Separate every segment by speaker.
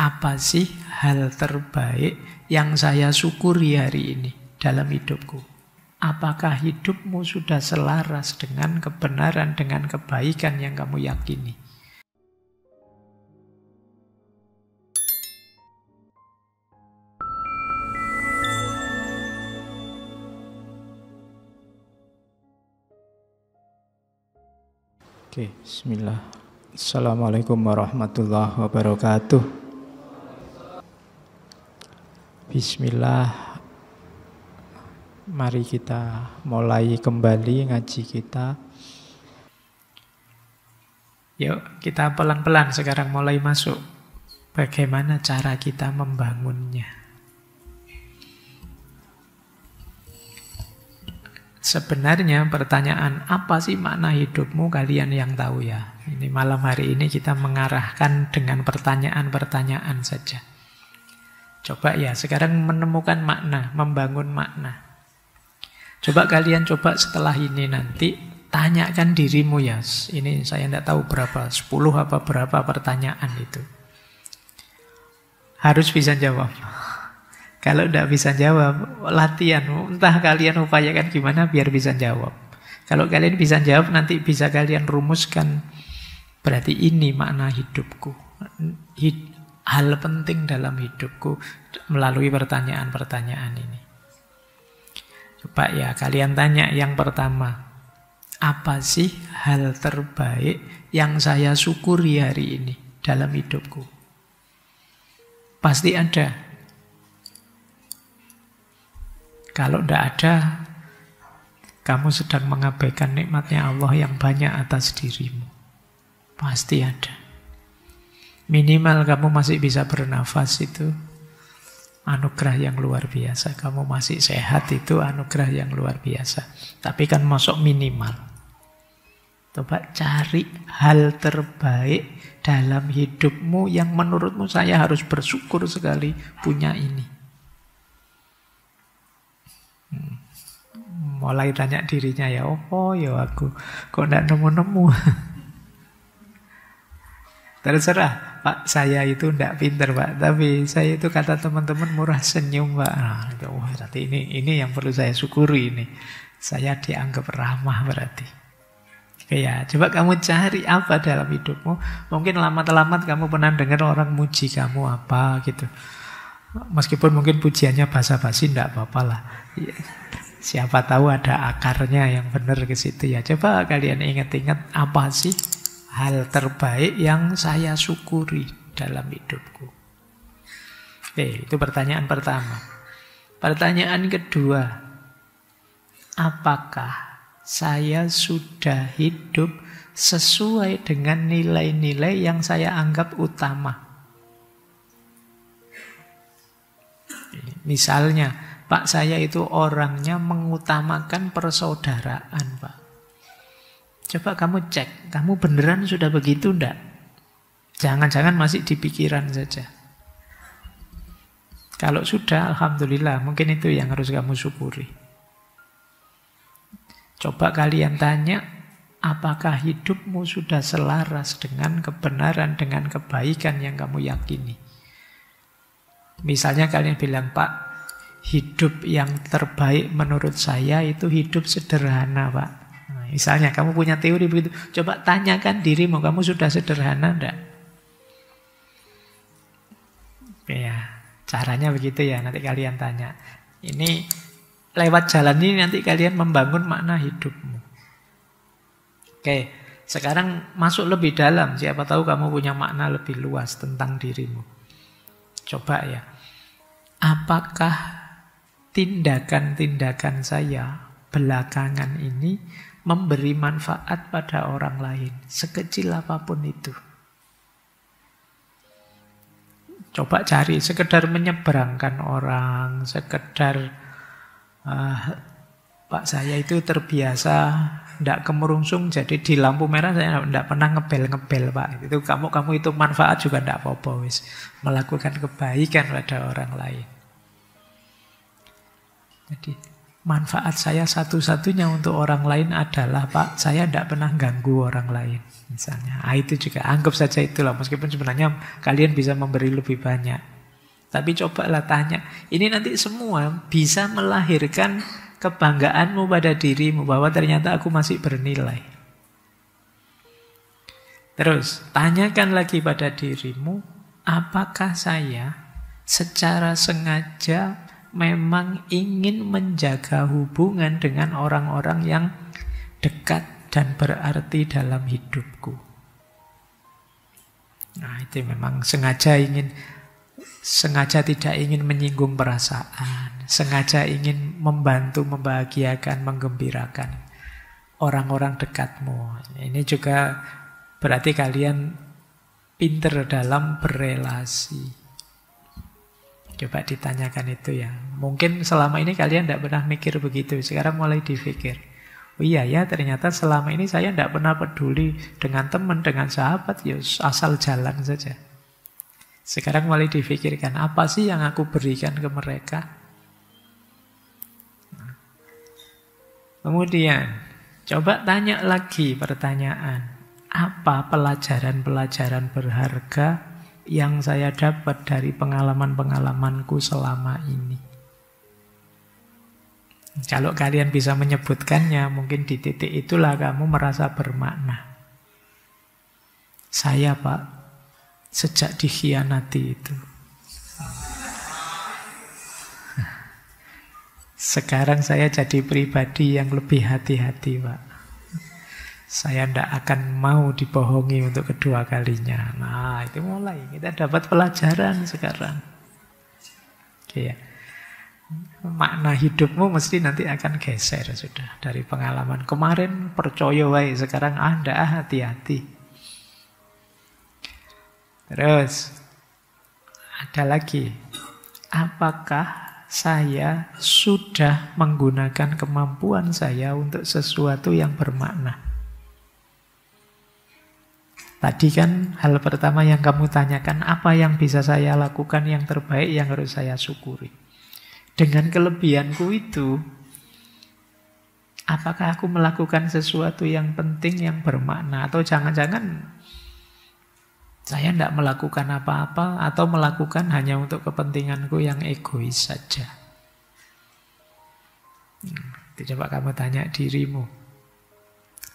Speaker 1: Apa sih hal terbaik yang saya syukuri hari ini dalam hidupku? Apakah hidupmu sudah selaras dengan kebenaran, dengan kebaikan yang kamu yakini?
Speaker 2: Oke, bismillah. Assalamualaikum warahmatullahi wabarakatuh. Bismillah. Mari kita mulai kembali ngaji kita.
Speaker 1: Yuk, kita pelan-pelan sekarang mulai masuk. Bagaimana cara kita membangunnya? Sebenarnya pertanyaan apa sih makna hidupmu kalian yang tahu ya. Ini malam hari ini kita mengarahkan dengan pertanyaan-pertanyaan saja. Coba ya sekarang menemukan makna, membangun makna. Coba kalian setelah ini nanti tanyakan dirimu ya. Ini saya tidak tahu berapa, 10 apa berapa pertanyaan itu. Harus bisa jawab. Kalau tidak bisa jawab, latihan. Entah kalian upayakan gimana biar bisa jawab. Kalau kalian bisa jawab, nanti bisa kalian rumuskan. Berarti ini makna hidupku. Hal penting dalam hidupku melalui pertanyaan-pertanyaan ini. Coba ya, kalian tanya yang pertama. Apa sih hal terbaik yang saya syukuri hari ini dalam hidupku? Pasti ada. Kalau tidak ada, kamu sedang mengabaikan nikmatnya Allah yang banyak atas dirimu. Pasti ada. Minimal kamu masih bisa bernafas itu anugerah yang luar biasa. Kamu masih sehat itu anugerah yang luar biasa. Tapi kan masuk minimal. Coba cari hal terbaik dalam hidupmu yang menurutmu saya harus bersyukur sekali punya ini. Mulai tanya dirinya ya, oh ya aku kok tidak nemu-nemu. Terserah, Pak, saya itu tidak pinter, Pak. Tapi saya itu kata teman-teman murah senyum, Pak. Nah, berarti ini yang perlu saya syukuri ini. Saya dianggap ramah berarti. Oke ya, coba kamu cari apa dalam hidupmu. Mungkin lama-lama kamu pernah dengar orang muji kamu apa gitu. Meskipun mungkin pujiannya basa-basi, tidak apa-apa lah. Siapa tahu ada akarnya yang benar ke situ ya. Coba kalian ingat-ingat apa sih hal terbaik yang saya syukuri dalam hidupku. Oke, itu pertanyaan pertama. Pertanyaan kedua, apakah saya sudah hidup sesuai dengan nilai-nilai yang saya anggap utama? Misalnya, Pak, saya itu orangnya mengutamakan persaudaraan, Pak. Coba kamu cek, kamu beneran sudah begitu enggak? Jangan-jangan masih di pikiran saja. Kalau sudah, alhamdulillah, mungkin itu yang harus kamu syukuri. Coba kalian tanya, apakah hidupmu sudah selaras dengan kebenaran, dengan kebaikan yang kamu yakini? Misalnya kalian bilang, Pak, hidup yang terbaik menurut saya itu hidup sederhana, Pak. Nah, misalnya kamu punya teori begitu, coba tanyakan dirimu, kamu sudah sederhana enggak? Ya, caranya begitu ya, nanti kalian tanya. Ini lewat jalan ini nanti kalian membangun makna hidupmu. Oke, sekarang masuk lebih dalam, siapa tahu kamu punya makna lebih luas tentang dirimu. Coba ya, apakah tindakan-tindakan saya belakangan ini memberi manfaat pada orang lain, sekecil apapun itu? Coba cari, sekedar menyeberangkan orang, sekedar Pak, saya itu terbiasa tidak kemerungsung, jadi di lampu merah saya tidak pernah ngebel-ngebel, Pak. Itu kamu itu manfaat juga tidak apa-apa, wis. Melakukan kebaikan pada orang lain. Jadi manfaat saya satu-satunya untuk orang lain adalah, Pak, saya tidak pernah ganggu orang lain. Misalnya, itu juga anggap saja itulah. Meskipun sebenarnya kalian bisa memberi lebih banyak. Tapi cobalah tanya. Ini nanti semua bisa melahirkan kebanggaanmu pada dirimu bahwa ternyata aku masih bernilai. Terus, tanyakan lagi pada dirimu, apakah saya secara sengaja memang ingin menjaga hubungan dengan orang-orang yang dekat dan berarti dalam hidupku. Nah, itu memang sengaja tidak ingin menyinggung perasaan, sengaja ingin membantu, membahagiakan, menggembirakan orang-orang dekatmu. Ini juga berarti kalian pinter dalam berelasi. Coba ditanyakan itu ya. Mungkin selama ini kalian tidak pernah mikir begitu. Sekarang mulai dipikir. Oh iya ya, ternyata selama ini saya tidak pernah peduli dengan teman, dengan sahabat. Ya asal jalan saja. Sekarang mulai dipikirkan, apa sih yang aku berikan ke mereka? Kemudian, coba tanya lagi pertanyaan. Apa pelajaran-pelajaran berharga yang saya dapat dari pengalaman-pengalamanku selama ini? Kalau kalian bisa menyebutkannya, mungkin di titik itulah kamu merasa bermakna. Saya, Pak, sejak dikhianati itu, sekarang saya jadi pribadi yang lebih hati-hati, Pak. Saya tidak akan mau dibohongi untuk kedua kalinya. Nah, itu mulai. Kita dapat pelajaran sekarang. Oke ya. Makna hidupmu mesti nanti akan geser sudah. Dari pengalaman kemarin percaya wae, sekarang Anda hati-hati. Terus, ada lagi. Apakah saya sudah menggunakan kemampuan saya untuk sesuatu yang bermakna? Tadi kan hal pertama yang kamu tanyakan, apa yang bisa saya lakukan yang terbaik yang harus saya syukuri. Dengan kelebihanku itu, apakah aku melakukan sesuatu yang penting, yang bermakna? Atau jangan-jangan saya tidak melakukan apa-apa, atau melakukan hanya untuk kepentinganku yang egois saja. Coba kamu tanya dirimu.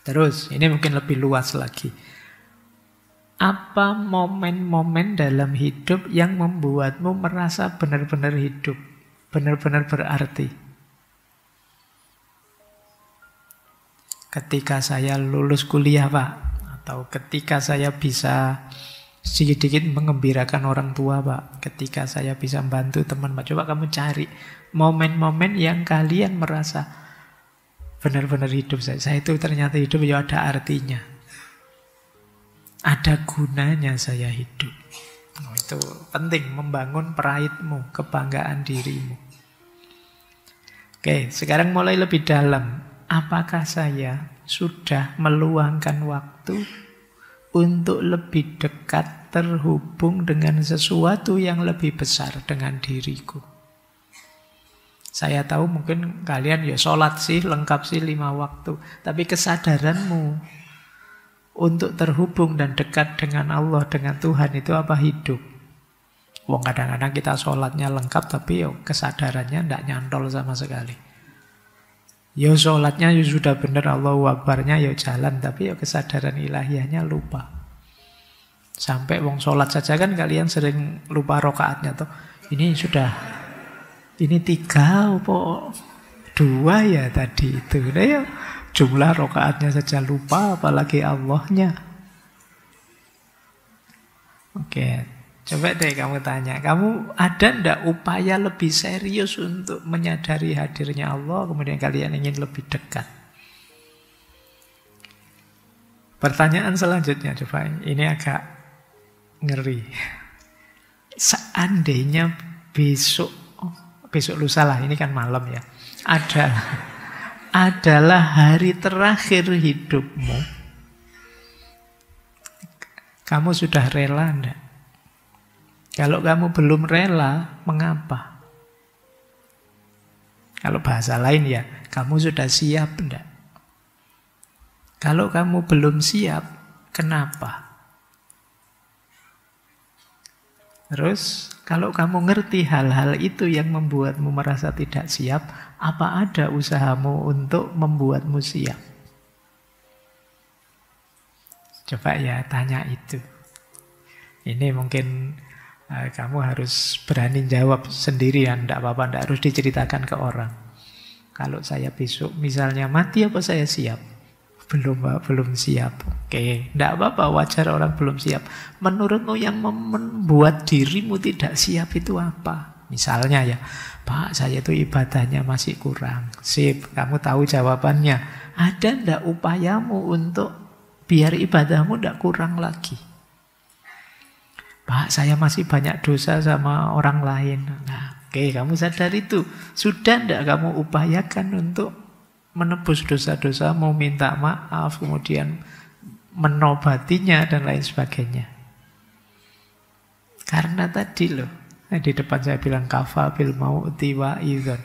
Speaker 1: Terus, ini mungkin lebih luas lagi. Apa momen-momen dalam hidup yang membuatmu merasa benar-benar hidup, benar-benar berarti? Ketika saya lulus kuliah, Pak, atau ketika saya bisa sedikit mengembirakan orang tua, Pak, ketika saya bisa membantu teman, Pak. Coba kamu cari momen-momen yang kalian merasa benar-benar hidup. Saya itu ternyata hidup ya ada artinya. Ada gunanya saya hidup. Itu penting, membangun praidmu, kebanggaan dirimu. Oke, sekarang mulai lebih dalam. Apakah saya sudah meluangkan waktu untuk lebih dekat terhubung dengan sesuatu yang lebih besar dengan diriku? Saya tahu mungkin kalian ya sholat sih, lengkap sih 5 waktu. Tapi kesadaranmu untuk terhubung dan dekat dengan Allah, dengan Tuhan, itu apa? Hidup. Wong kadang-kadang kita sholatnya lengkap, tapi yo kesadarannya tidak nyantol sama sekali. Yo sholatnya yo sudah benar, Allahu Akbarnya yo jalan, tapi yo kesadaran ilahiyahnya lupa. Sampai wong sholat saja kan kalian sering lupa rokaatnya tuh. Ini 3 apa 2 ya tadi itu. Nah, ya, jumlah rokaatnya saja lupa, apalagi Allahnya. Oke, coba deh kamu tanya. Kamu ada ndak upaya lebih serius untuk menyadari hadirnya Allah, kemudian kalian ingin lebih dekat? Pertanyaan selanjutnya, coba. Ini agak ngeri. Seandainya besok lusa lah, ini kan malam ya, adalah hari terakhir hidupmu, kamu sudah rela enggak? Kalau kamu belum rela, mengapa? Kalau bahasa lain ya, kamu sudah siap enggak? Kalau kamu belum siap, kenapa? Terus, kalau kamu ngerti hal-hal itu yang membuatmu merasa tidak siap, apa ada usahamu untuk membuatmu siap? Coba ya tanya itu. Ini mungkin kamu harus berani jawab sendirian, tidak apa-apa, tidak harus diceritakan ke orang. Kalau saya besok misalnya mati, apa saya siap? Belum, Pak, belum siap. Oke, tidak apa-apa, wajar orang belum siap. Menurutmu yang membuat dirimu tidak siap itu apa? Misalnya ya, Pak, saya itu ibadahnya masih kurang. Sip, kamu tahu jawabannya. Ada tidak upayamu untuk biar ibadahmu tidak kurang lagi? Pak, saya masih banyak dosa sama orang lain. Nah, oke, kamu sadar itu. Sudah tidak kamu upayakan untuk menebus dosa-dosa, mau minta maaf, kemudian menobatinya dan lain sebagainya. Karena tadi loh, di depan saya bilang kafa bil mauti wa idzan.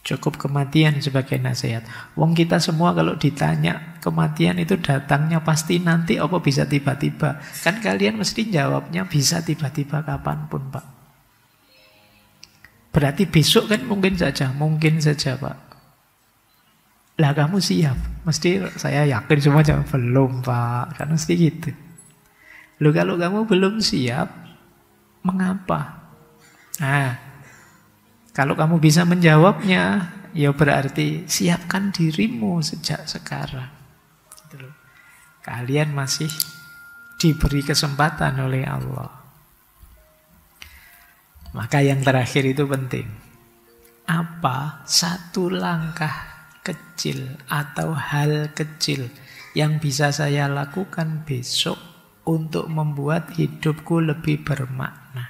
Speaker 1: Cukup kematian sebagai nasihat. Wong kita semua kalau ditanya kematian itu datangnya pasti nanti apa bisa tiba-tiba? Kan kalian mesti jawabnya bisa tiba-tiba kapanpun, Pak. Berarti besok kan mungkin saja Pak. Lah kamu siap? Mesti saya yakin semua jawab belum, Pak. Kan mesti gitu. Loh, kalau kamu belum siap, mengapa? Nah, kalau kamu bisa menjawabnya, ya berarti siapkan dirimu sejak sekarang. Kalian masih diberi kesempatan oleh Allah. Maka yang terakhir itu penting. Apa satu langkah kecil atau hal kecil yang bisa saya lakukan besok untuk membuat hidupku lebih bermakna?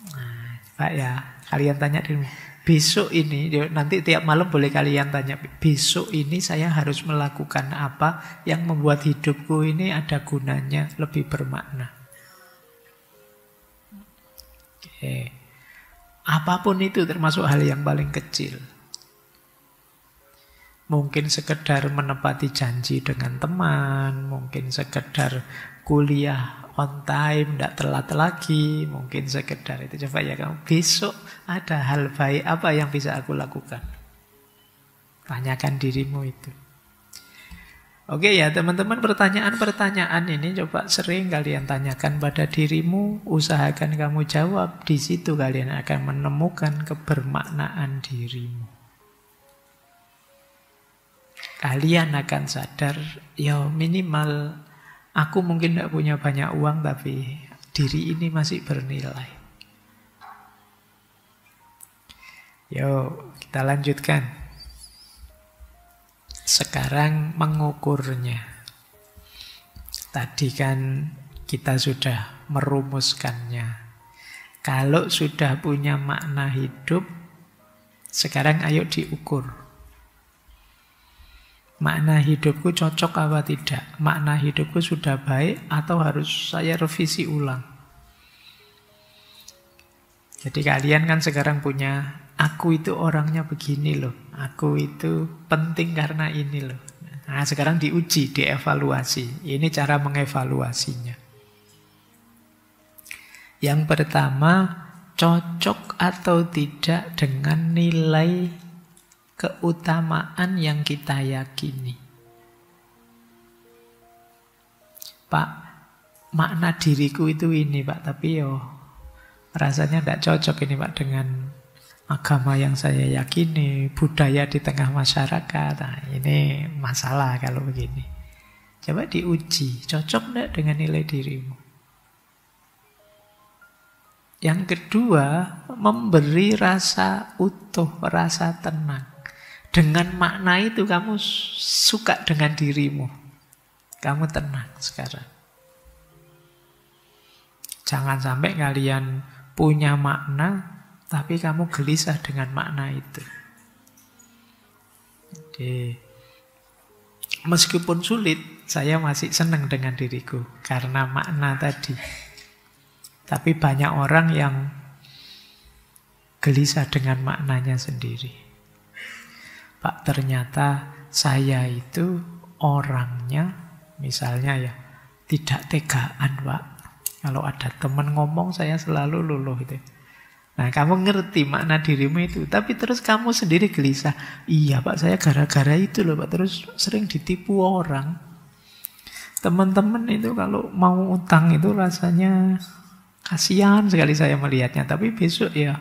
Speaker 1: Nah, Pak ya, kalian tanya diri, besok ini, nanti tiap malam boleh kalian tanya, besok ini saya harus melakukan apa yang membuat hidupku ini ada gunanya, lebih bermakna. Oke. Apapun itu, termasuk hal yang paling kecil. Mungkin sekedar menepati janji dengan teman, mungkin sekedar kuliah on time, tidak telat lagi, mungkin sekedar itu. Coba ya kamu, besok ada hal baik apa yang bisa aku lakukan? Tanyakan dirimu itu. Oke ya teman-teman, pertanyaan-pertanyaan ini coba sering kalian tanyakan pada dirimu, usahakan kamu jawab, di situ kalian akan menemukan kebermaknaan dirimu. Kalian akan sadar, ya minimal aku mungkin tidak punya banyak uang, tapi diri ini masih bernilai. Yuk kita lanjutkan. Sekarang mengukurnya. Tadi kan kita sudah merumuskannya. Kalau sudah punya makna hidup, sekarang ayo diukur. Makna hidupku cocok apa tidak? Makna hidupku sudah baik atau harus saya revisi ulang? Jadi kalian kan sekarang punya, aku itu orangnya begini loh. Aku itu penting karena ini loh. Nah sekarang diuji, dievaluasi. Ini cara mengevaluasinya. Yang pertama, cocok atau tidak dengan nilai keutamaan yang kita yakini. Pak, makna diriku itu ini Pak, tapi rasanya tidak cocok ini Pak dengan agama yang saya yakini, budaya di tengah masyarakat. Nah, ini masalah kalau begini. Coba diuji, cocok tidak dengan nilai dirimu? Yang kedua, memberi rasa utuh, rasa tenang. Dengan makna itu kamu suka dengan dirimu. Kamu tenang sekarang. Jangan sampai kalian punya makna tapi kamu gelisah dengan makna itu. Jadi, meskipun sulit, saya masih senang dengan diriku karena makna tadi. Tapi banyak orang yang gelisah dengan maknanya sendiri. Pak, ternyata saya itu orangnya, misalnya ya, tidak tegaan, Pak. Kalau ada teman ngomong, saya selalu luluh itu. Nah, kamu ngerti makna dirimu itu, tapi terus kamu sendiri gelisah. Iya, Pak, saya gara-gara itu loh, Pak. Terus sering ditipu orang. Teman-teman itu kalau mau utang itu rasanya kasihan sekali saya melihatnya. Tapi besok ya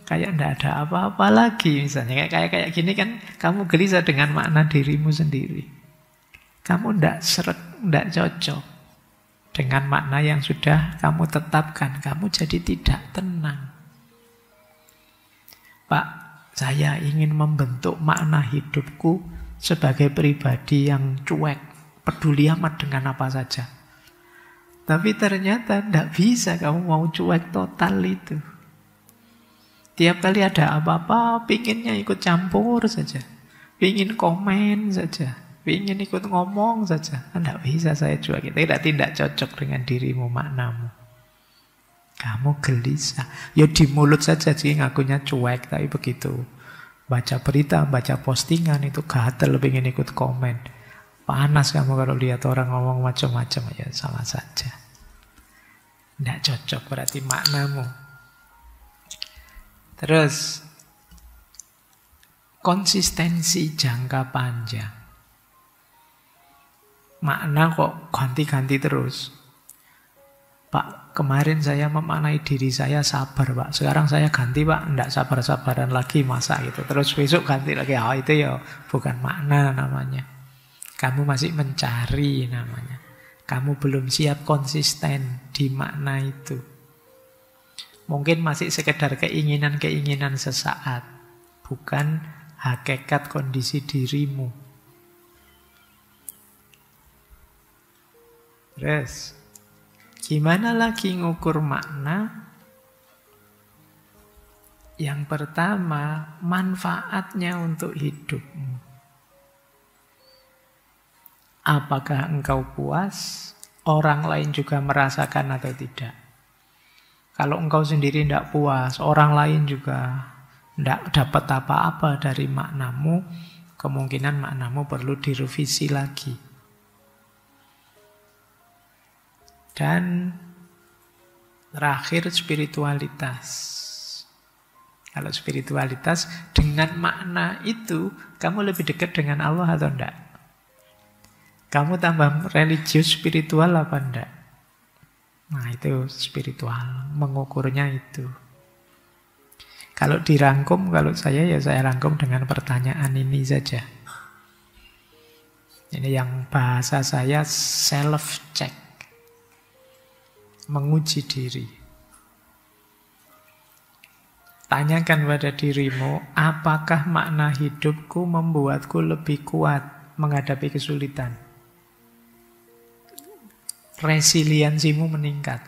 Speaker 1: kayak ndak ada apa-apa lagi misalnya. Kayak gini kan kamu gelisah dengan makna dirimu sendiri. Kamu ndak seret, ndak cocok dengan makna yang sudah kamu tetapkan. Kamu jadi tidak tenang. Pak, saya ingin membentuk makna hidupku sebagai pribadi yang cuek, peduli amat dengan apa saja. Tapi ternyata tidak bisa kamu mau cuek total itu. Tiap kali ada apa-apa, pinginnya ikut campur saja. Pingin komen saja. Pingin ikut ngomong saja. Tidak bisa saya cuek. Tidak cocok dengan dirimu, maknamu. Kamu gelisah. Ya di mulut saja sih ngakunya cuek. Tapi begitu baca berita, baca postingan itu gatel, pengen ikut komen. Panas kamu kalau lihat orang ngomong macam-macam, ya sama saja. Tidak cocok berarti maknamu. Terus konsistensi jangka panjang. Makna kok ganti-ganti terus. Pak, kemarin saya memaknai diri saya sabar, Pak. Sekarang saya ganti, Pak. Tidak sabar-sabaran lagi masa gitu. Terus besok ganti lagi. Oh, itu ya bukan makna namanya. Kamu masih mencari namanya. Kamu belum siap konsisten di makna itu. Mungkin masih sekedar keinginan-keinginan sesaat. Bukan hakikat kondisi dirimu. Terus, gimana lagi ngukur makna? Yang pertama, manfaatnya untuk hidupmu. Apakah engkau puas? Orang lain juga merasakan atau tidak? Kalau engkau sendiri tidak puas, orang lain juga tidak dapat apa-apa dari maknamu, kemungkinan maknamu perlu direvisi lagi. Dan terakhir, spiritualitas. Kalau spiritualitas, dengan makna itu, kamu lebih dekat dengan Allah atau tidak? Kamu tambah religius spiritual apa enggak? Nah, itu spiritual. Mengukurnya itu. Kalau dirangkum, kalau saya rangkum dengan pertanyaan ini saja. Ini yang bahasa saya self-check. Menguji diri. Tanyakan pada dirimu, apakah makna hidupku membuatku lebih kuat menghadapi kesulitan? Resiliensimu meningkat.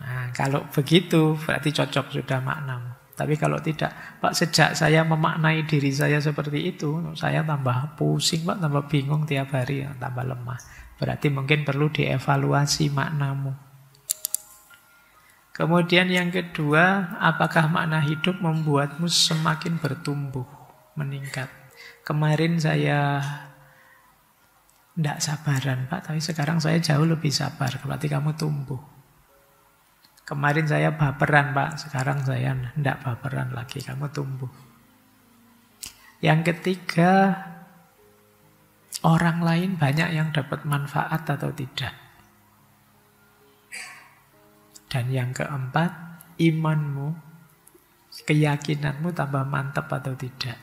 Speaker 1: Nah, kalau begitu berarti cocok sudah maknamu. Tapi kalau tidak, Pak, sejak saya memaknai diri saya seperti itu, saya tambah pusing, Pak, tambah bingung tiap hari, tambah lemah. Berarti mungkin perlu dievaluasi maknamu. Kemudian yang kedua, apakah makna hidup membuatmu semakin bertumbuh, meningkat? Kemarin saya tidak sabaran, Pak, tapi sekarang saya jauh lebih sabar. Berarti kamu tumbuh. Kemarin saya baperan, Pak, sekarang saya tidak baperan lagi. Kamu tumbuh. Yang ketiga, orang lain banyak yang dapat manfaat atau tidak. Dan yang keempat, imanmu, keyakinanmu tambah mantap atau tidak.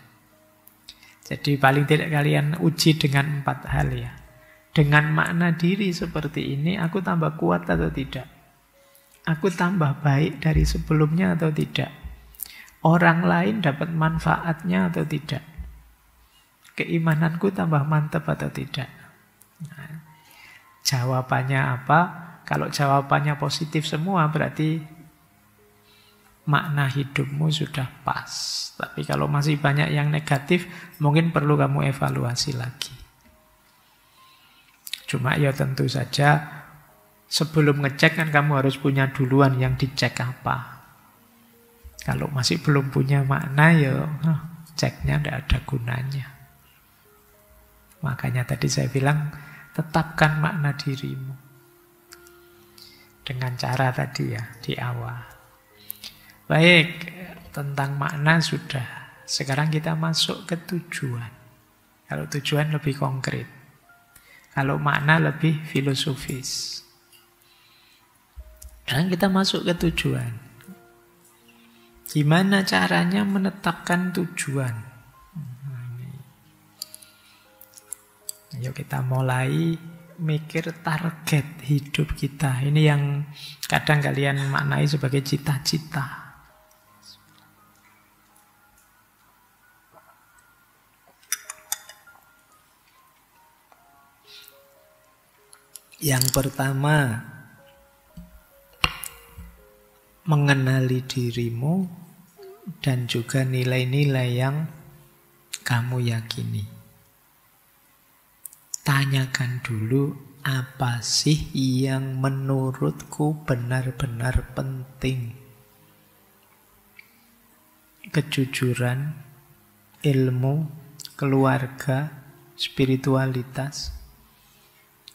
Speaker 1: Jadi paling tidak kalian uji dengan 4 hal ya. Dengan makna diri seperti ini, aku tambah kuat atau tidak? Aku tambah baik dari sebelumnya atau tidak? Orang lain dapat manfaatnya atau tidak? Keimananku tambah mantap atau tidak? Nah, jawabannya apa? Kalau jawabannya positif semua, berarti makna hidupmu sudah pas. Tapi kalau masih banyak yang negatif, mungkin perlu kamu evaluasi lagi. Cuma ya tentu saja sebelum ngecek kan kamu harus punya duluan yang dicek apa. Kalau masih belum punya makna, ya ceknya tidak ada gunanya. Makanya tadi saya bilang, tetapkan makna dirimu. Dengan cara tadi ya, di awal. Baik, tentang makna sudah. Sekarang kita masuk ke tujuan. Kalau tujuan lebih konkret. Kalau makna lebih filosofis. Sekarang kita masuk ke tujuan. Gimana caranya menetapkan tujuan? Ayo kita mulai mikir target hidup kita. Ini yang kadang kalian maknai sebagai cita-cita. Yang pertama, mengenali dirimu dan juga nilai-nilai yang kamu yakini. Tanyakan dulu, apa sih yang menurutku benar-benar penting? Kejujuran, ilmu, keluarga, spiritualitas.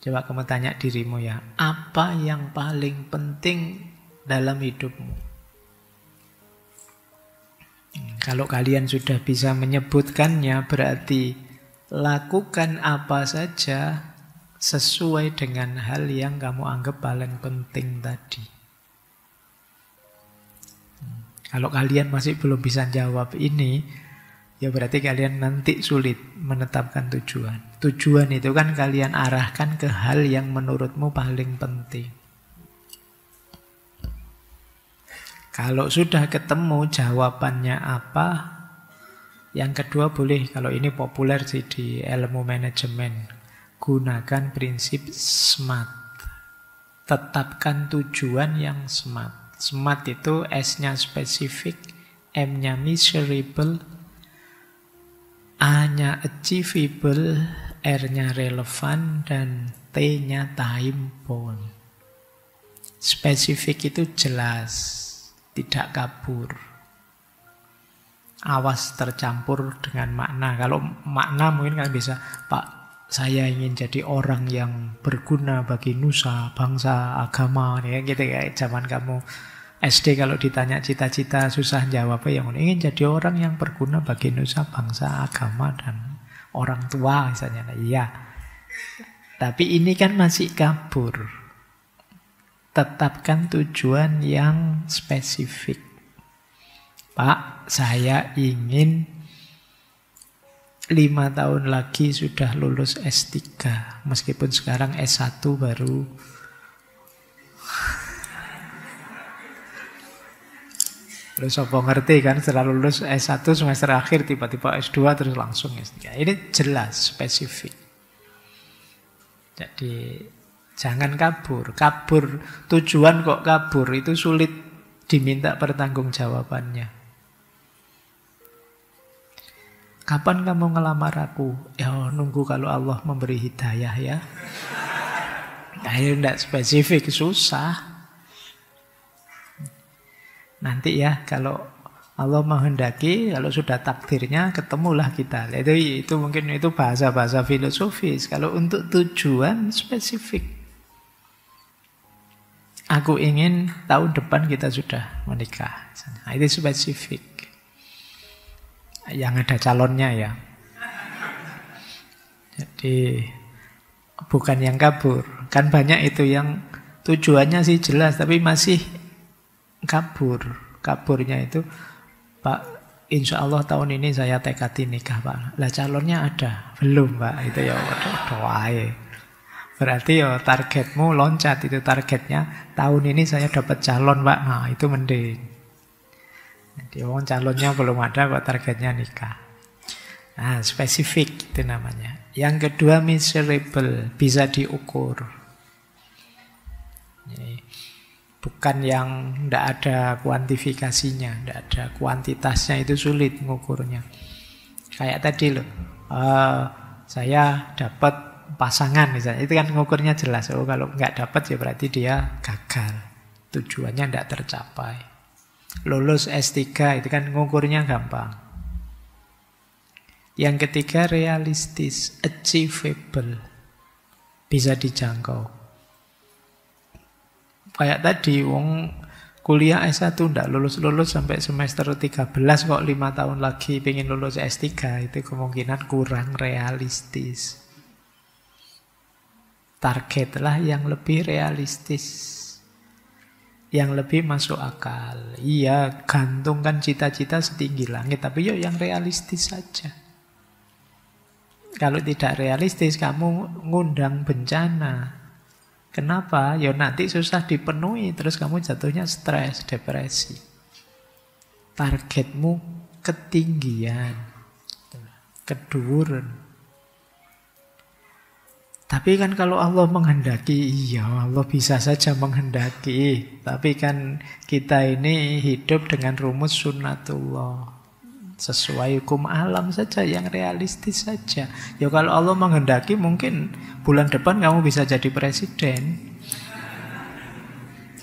Speaker 1: Coba kamu tanya dirimu ya, apa yang paling penting dalam hidupmu? Kalau kalian sudah bisa menyebutkannya, berarti lakukan apa saja sesuai dengan hal yang kamu anggap paling penting tadi. Kalau kalian masih belum bisa jawab ini, ya berarti kalian nanti sulit menetapkan tujuan. Tujuan itu kan kalian arahkan ke hal yang menurutmu paling penting. Kalau sudah ketemu jawabannya apa, yang kedua boleh, kalau ini populer sih di ilmu manajemen, gunakan prinsip SMART. Tetapkan tujuan yang SMART. SMART itu S-nya spesifik, M-nya measurable, A-nya achievable, R-nya relevan, dan T-nya time bound. Spesifik itu jelas, tidak kabur. Awas tercampur dengan makna. Kalau makna mungkin kalian bisa, Pak, saya ingin jadi orang yang berguna bagi nusa, bangsa, agama, ya gitu ya. Zaman kamu SD kalau ditanya cita-cita susah jawabnya, yang ingin jadi orang yang berguna bagi nusa, bangsa, agama, dan orang tua misalnya. Nah, iya. Tapi ini kan masih kabur. Tetapkan tujuan yang spesifik. Pak, saya ingin 5 tahun lagi sudah lulus S3. Meskipun sekarang S1 baru. Terus apa ngerti kan, setelah lulus S1 semester akhir tiba-tiba S2 terus langsung S3. Ini jelas, spesifik. Jadi jangan kabur. Kabur, tujuan kok kabur, itu sulit diminta pertanggungjawabannya. Kapan kamu ngelamar aku? Ya nunggu kalau Allah memberi hidayah ya. Nah ini tidak spesifik, susah. Nanti ya kalau Allah menghendaki, kalau sudah takdirnya ketemulah kita. Itu mungkin itu bahasa-bahasa filosofis. Kalau untuk tujuan spesifik. Aku ingin tahun depan kita sudah menikah. Nah, itu spesifik. Yang ada calonnya ya. Jadi bukan yang kabur. Kan banyak itu yang tujuannya sih jelas tapi masih kabur. Kaburnya itu, Pak, insya Allah tahun ini saya tekadi nikah, Pak. Lah calonnya ada? Belum, Pak. Itu ya doa. Berarti ya targetmu loncat, itu targetnya tahun ini saya dapat calon, Pak. Nah itu mending. Jadi calonnya belum ada, kok targetnya nikah. Nah, spesifik itu namanya. Yang kedua measurable, bisa diukur. Jadi, bukan yang tidak ada kuantifikasinya, tidak ada kuantitasnya, itu sulit mengukurnya. Kayak tadi loh, saya dapat pasangan misalnya, itu kan mengukurnya jelas. Oh kalau nggak dapat ya berarti dia gagal, tujuannya tidak tercapai. Lulus S3 itu kan ngukurnya gampang. Yang ketiga realistis, achievable, bisa dijangkau. Kayak tadi, wong kuliah S1 ndak lulus-lulus sampai semester 13 kok 5 tahun lagi pengen lulus S3, itu kemungkinan kurang realistis. Targetlah yang lebih realistis, yang lebih masuk akal. Iya, gantungkan cita-cita setinggi langit, tapi yuk yang realistis saja. Kalau tidak realistis, kamu ngundang bencana. Kenapa? Ya nanti susah dipenuhi, terus kamu jatuhnya stres, depresi. Targetmu ketinggian, keduren. Tapi kan kalau Allah menghendaki, iya Allah bisa saja menghendaki. Tapi kan kita ini hidup dengan rumus sunnatullah. Sesuai hukum alam saja, yang realistis saja. Ya kalau Allah menghendaki mungkin bulan depan kamu bisa jadi presiden.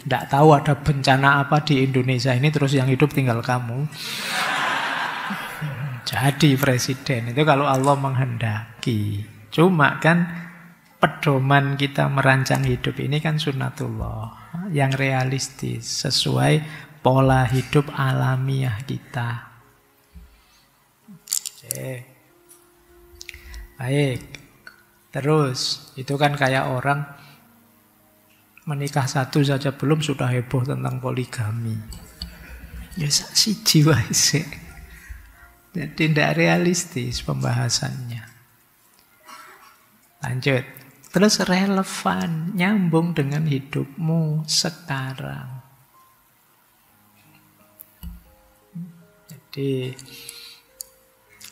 Speaker 1: Tidak tahu ada bencana apa di Indonesia ini, terus yang hidup tinggal kamu. Jadi presiden, itu kalau Allah menghendaki. Cuma kan pedoman kita merancang hidup ini kan sunnatullah, yang realistis, sesuai pola hidup alamiah kita. Oke. Baik. Terus, itu kan kayak orang menikah satu saja belum sudah heboh tentang poligami. Ya si jiwa sih. Jadi tidak realistis pembahasannya. Lanjut. Terus relevan, nyambung dengan hidupmu sekarang. Jadi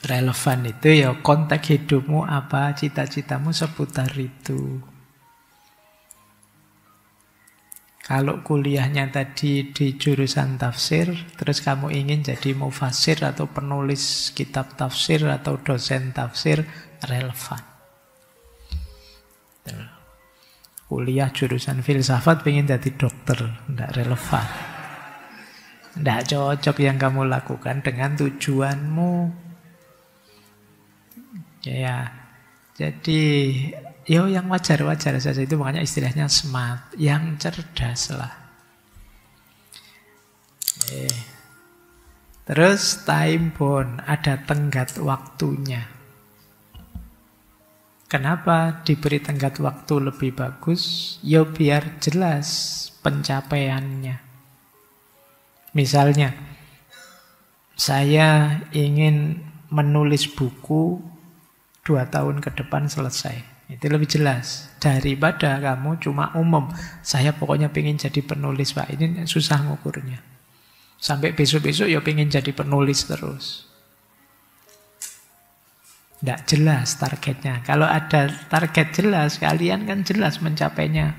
Speaker 1: relevan itu ya konteks hidupmu apa, cita-citamu seputar itu. Kalau kuliahnya tadi di jurusan tafsir, terus kamu ingin jadi mufassir atau penulis kitab tafsir atau dosen tafsir, relevan. Kuliah jurusan filsafat pengen jadi dokter, tidak relevan. Tidak cocok yang kamu lakukan dengan tujuanmu. Ya, jadi yang wajar-wajar saja, itu makanya istilahnya smart, yang cerdas lah. Terus time bound, ada tenggat waktunya. Kenapa diberi tenggat waktu lebih bagus? Ya biar jelas pencapaiannya. Misalnya, saya ingin menulis buku 2 tahun ke depan selesai. Itu lebih jelas daripada kamu cuma umum. Saya pokoknya pengen jadi penulis, Pak. Ini susah ngukurnya. Sampai besok-besok ya pengen jadi penulis terus. Tidak jelas targetnya. Kalau ada target jelas, kalian kan jelas mencapainya.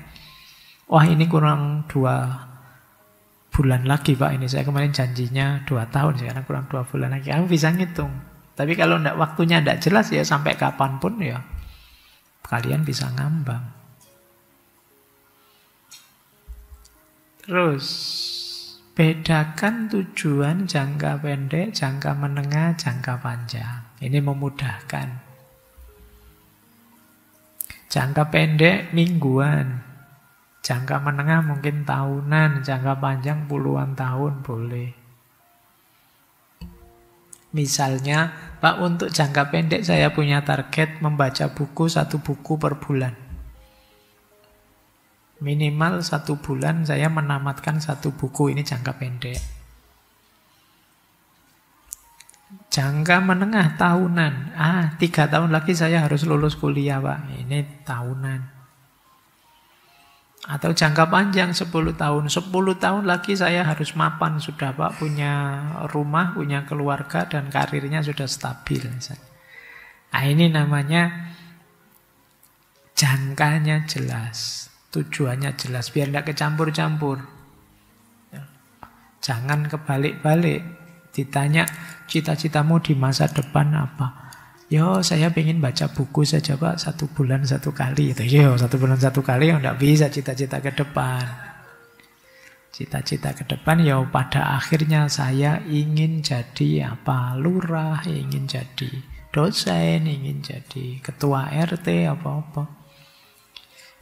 Speaker 1: Wah, ini kurang 2 bulan lagi, Pak. Ini saya kemarin janjinya 2 tahun, sekarang kurang 2 bulan lagi. Kamu bisa ngitung. Tapi kalau waktunya tidak jelas, ya sampai kapanpun ya kalian bisa ngambang. Terus bedakan tujuan jangka pendek, jangka menengah, jangka panjang. Ini memudahkan. Jangka pendek mingguan, jangka menengah mungkin tahunan, jangka panjang puluhan tahun boleh. Misalnya, Pak, untuk jangka pendek saya punya target membaca buku 1 buku per bulan. Minimal 1 bulan saya menamatkan 1 buku, ini jangka pendek. Jangka menengah tahunan. 3 tahun lagi saya harus lulus kuliah, Pak. Ini tahunan. Atau jangka panjang 10 tahun. 10 tahun lagi saya harus mapan sudah, Pak. Punya rumah, punya keluarga, dan karirnya sudah stabil. Ini namanya jangkanya jelas. Tujuannya jelas. Biar tidak kecampur-campur. Jangan kebalik-balik. Ditanya cita-citamu di masa depan apa? Yo, saya pengen baca buku saja, Pak, 1 bulan 1 kali. Yo, 1 bulan 1 kali, tidak bisa cita-cita ke depan. Cita-cita ke depan ya pada akhirnya saya ingin jadi apa? Lurah, ingin jadi dosen, ingin jadi ketua RT, apa-apa.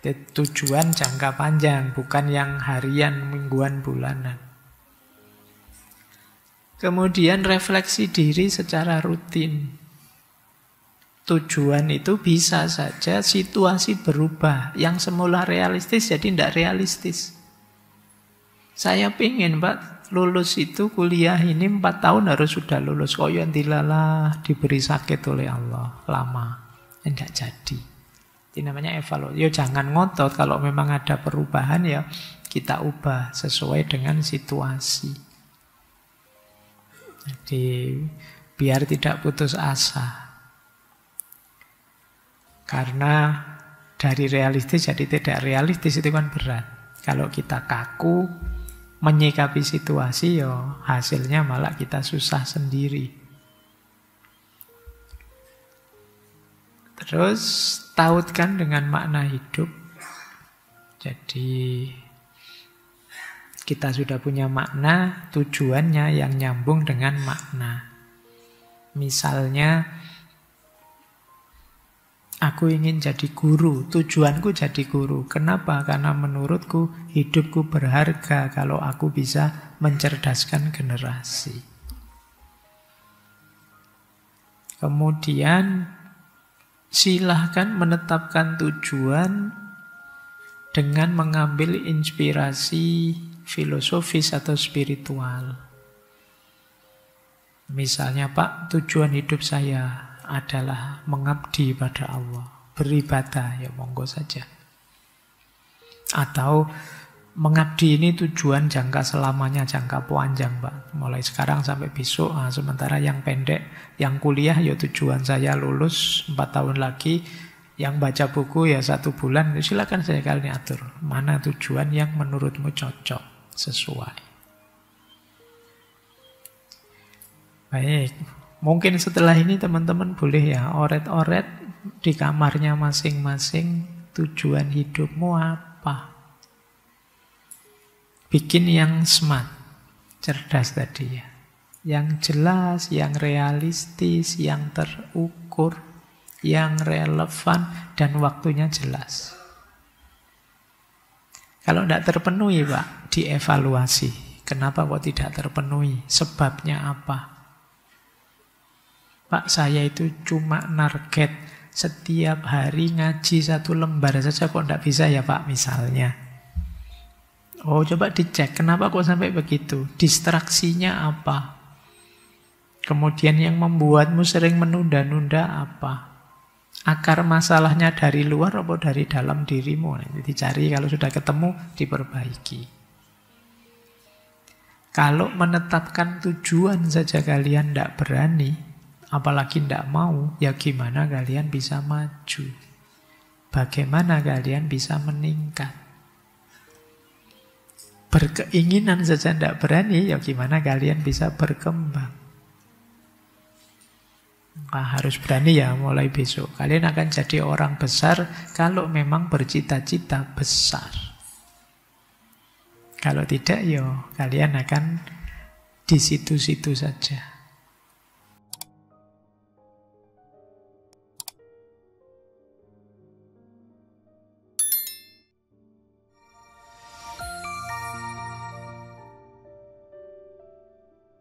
Speaker 1: Itu tujuan jangka panjang, bukan yang harian, mingguan, bulanan. Kemudian refleksi diri secara rutin. Tujuan itu bisa saja situasi berubah. Yang semula realistis jadi tidak realistis. Saya pingin Pak, lulus itu kuliah ini 4 tahun harus sudah lulus. Kok yang dilalah diberi sakit oleh Allah lama. Tidak jadi. Itu namanya evaluasi. Ya jangan ngotot, kalau memang ada perubahan ya kita ubah sesuai dengan situasi. Jadi biar tidak putus asa. Karena dari realistis jadi tidak realistis itu kan berat. Kalau kita kaku menyikapi situasi ya hasilnya malah kita susah sendiri. Terus tautkan dengan makna hidup. Jadi kita sudah punya makna, tujuannya yang nyambung dengan makna. Misalnya aku ingin jadi guru, tujuanku jadi guru. Kenapa? Karena menurutku hidupku berharga kalau aku bisa mencerdaskan generasi. Kemudian silahkan menetapkan tujuan dengan mengambil inspirasi filosofis atau spiritual. Misalnya, Pak, tujuan hidup saya adalah mengabdi pada Allah, beribadah, ya monggo saja. Atau mengabdi ini tujuan jangka selamanya, jangka panjang Pak, mulai sekarang sampai besok. Sementara yang pendek, yang kuliah ya tujuan saya lulus 4 tahun lagi, yang baca buku ya 1 bulan. Silakan saya kalian atur mana tujuan yang menurutmu cocok, sesuai. Baik. Mungkin setelah ini teman-teman boleh ya oret-oret di kamarnya masing-masing tujuan hidupmu apa. Bikin yang smart, cerdas tadi ya. Yang jelas, yang realistis, yang terukur, yang relevan, dan waktunya jelas. Kalau tidak terpenuhi Pak, dievaluasi. Kenapa kok tidak terpenuhi? Sebabnya apa? Pak, saya itu cuma target setiap hari ngaji 1 lembar saja, kok tidak bisa ya Pak, misalnya. Oh, coba dicek, kenapa kok sampai begitu? Distraksinya apa? Kemudian yang membuatmu sering menunda-nunda apa? Akar masalahnya dari luar atau dari dalam dirimu? Nanti dicari, kalau sudah ketemu, diperbaiki. Kalau menetapkan tujuan saja kalian tidak berani, apalagi tidak mau, ya gimana kalian bisa maju? Bagaimana kalian bisa meningkat? Berkeinginan saja tidak berani, ya gimana kalian bisa berkembang? Harus berani ya mulai besok. Kalian akan jadi orang besar kalau memang bercita-cita besar. Kalau tidak, ya kalian akan di situ-situ saja.